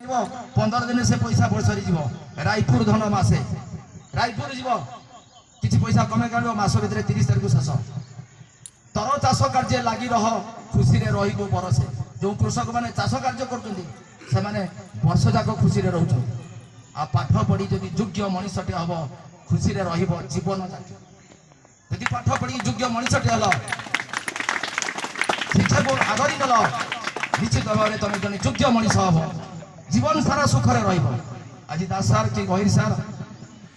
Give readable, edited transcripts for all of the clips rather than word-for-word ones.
15 दिन से पैसा सरी जीव रायपुर धन मासे रायपुर जीव किसी पैसा कमे काढ़ मास भर 30 तारीख शेष तर चाष कार्य लगी रह खुशी रो बरसे जो कृषक मैंने चाष कार्य कर वर्ष जाक खुशी रोच आ पाठ पढ़ी जदि योग्य मनीषटे हम खुशी जीवन जाके जदि पाठ पढ़ी योग्य मनीषटे हल शिक्षा को आदरी देल निश्चित भाव में तुम जन योग्य मनीष हम जीवन सारा सुखरे आज दास सार कि गहिर सार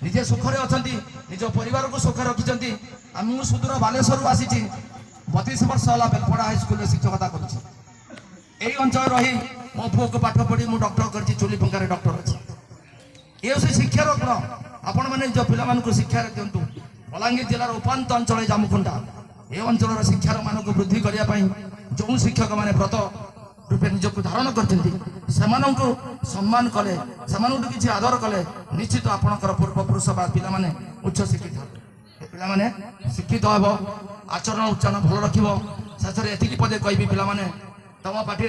निजे सुखरे अच्छा निज परिवार को सुख रखिंट आम सुदूर बालेश्वर आसी 32 वर्ष है बेलपड़ा हाईस्कल शिक्षकता कर अंचल रही मो पुओ को पाठ पढ़ी मुझे डॉक्टर कर चुली पंखार डॉक्टर अच्छे ये शिक्षार गुण आपण मैंने निज पिला शिक्षा दिंतु बलांगीर जिलार उपात अंचल जामुकुंडा ये अंचल शिक्षार मान को वृद्धि करने जो शिक्षक मैंने व्रत रूपे निजक धारण कर सम्मान कले किसी आदर कले निश्चित आपणकर पूर्वपुरुष बा पिला उच्च शिक्षित पिला शिक्षित हम आचरण उच्चारण भल रख शेष एति पदे कहि पिला तुम पार्टी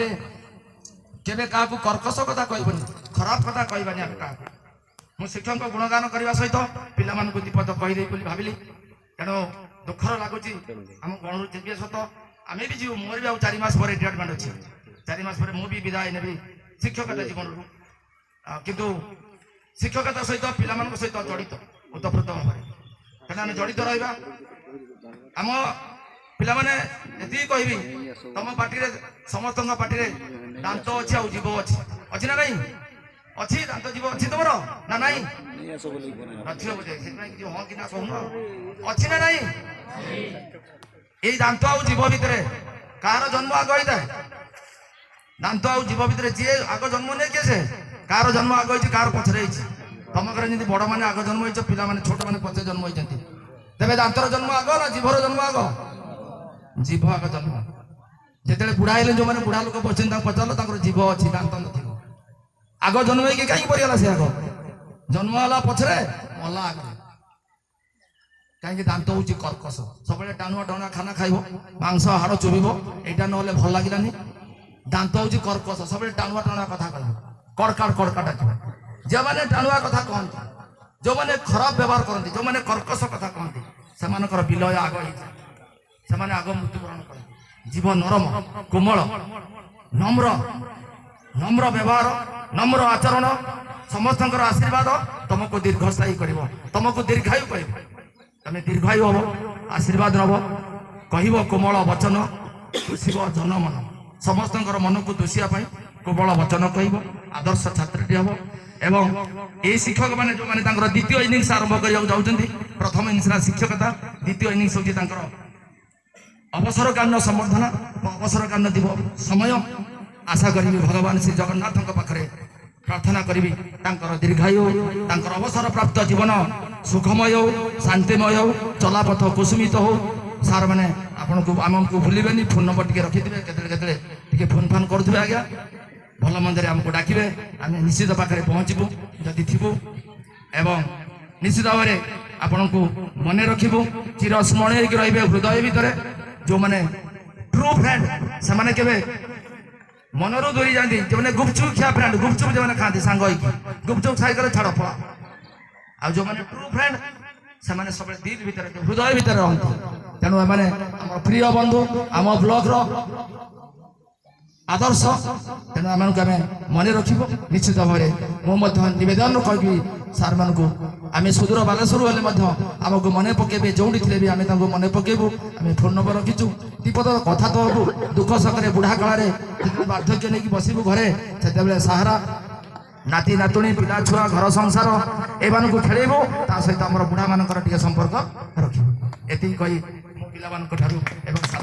केवे क्या कर्कश कथा कहबनी खराब कथा कहबानी क्या मुझे शिक्षक गुणगान करने सहित पिला दीपद कहीदे भाविली तेणु दुखर लगुच आम गणु जी सत आम भी जीव मोर भी 4 मास पर रिटायरमेंट अच्छी 4 मास पर मुझे विदाय नेबी शिक्षकता जीवन किंतु शिक्षकता सहित पिला सहित जड़ित उतप्रोत भाव तेना आम जड़ित रहा आम पिला ये कहबी तुम पार्टी समस्त पार्टी दांत अच्छी आ जीव अच्छी अच्छी ना नहीं अच्छी दांत जीव अच्छी तुम ना नहीं हाँ कि ना कहून अच्छी ना नहीं ये दांत आ जीव भितर कार जन्म आग होता है दांत आ जीव भितर जी आग जन्म नहीं किए से कार जन्म आग होती कार पछरे तुम घर जमी बड़ मैंने आग जन्म हो पिला छोट मैंने पचे जन्म होती तेरे दांतर जन्म आग ना जीवर जन्म आग जीव आग जन्म जिते बुढ़ा है जो मैंने बुढ़ा लोक बच्चे पचार जीव अच्छी दांत न आग जन्म हो कहीं पड़गला से आग जन्म है पछरे मला आग कहीं दांत हूँ कर्कश सब टाणुआ टाणुआ खाना खाइब मांस हाड़ चुभ यहाँ ना भल लगे दांत हूँ कर्कश सब टाणुआ टाणुआ कथा कह कड़काड़ कड़का डाक जो मैंने टाणुआ कथा कहते जो मैंने खराब व्यवहार करते जो मैंने कर्कश कथा कहते से विलय आग होता से आग मृत्युवरण कर जीव नरम कोमल नम्र नम्र व्यवहार नम्र आचरण समस्त आशीर्वाद तुमको दीर्घस्थायी कर तुमको दीर्घायु कर तुम दीर्घायु हम आशीर्वाद नब कह कोमल वचन दुषिब जनमन समस्त मन को दुषियापाई कोमल वचन कह आदर्श छात्री हम एवं ये शिक्षक मैंने जो मैंने द्वितीय इनिंग्स आरंभ करते प्रथम इनिंग्स शिक्षकता द्वितीय इनिंग्स हूँ अवसरकालीन संबर्धना अवसरकालीन दिव समय आशा करी भगवान श्री जगन्नाथ पाखे प्रार्थना करी दीर्घायु अवसर प्राप्त जीवन सुखमय हो शांतिमय हो चलापथ कुसुमित हो सार मैंने आपन को आम को भूलें फोन नंबर टी रखिथे के फोन फान करुवे आज्ञा भल मंदे आमको डाके आम निश्चित पाखे पहुँचबू जदि थी एवं निश्चित भाव में आपण को मन रखू चिर स्मरणीय रे हृदय भितर जो मैंने ट्रू फ्रेंड से माने केवे मनरू दूरी जाती जो मैंने गुपचुप खिया फ्रेंड गुपचुप जो मैंने खाती सांग गुपचुप साइकिल छाड़ पड़ा आ जो मैंने ट्रू फ्रेंड से माने सब दिल भितर हृदय भितर रहती तेणु मैंने आम प्रिय बंधु आम ब्लॉक रो आदर्श तेणु आम मन रखू निश्चित भाव में मुवेदन कहि सार मान को आम सुदूर बालेश्वर हेल्ले आमको मन पकेबे जो भी आम मन पकेबू आम फोन नंबर रखीचु दीपद कथा तो हबू दुख सकरे बुढ़ा काल वार्धक्य नहीं बसबू घरे से सहारा नाती नातुणी पिला छुआ घर संसार एमान को खेलबू ता सहित आम बुढ़ा मान संपर्क रखी ये कही पिला सार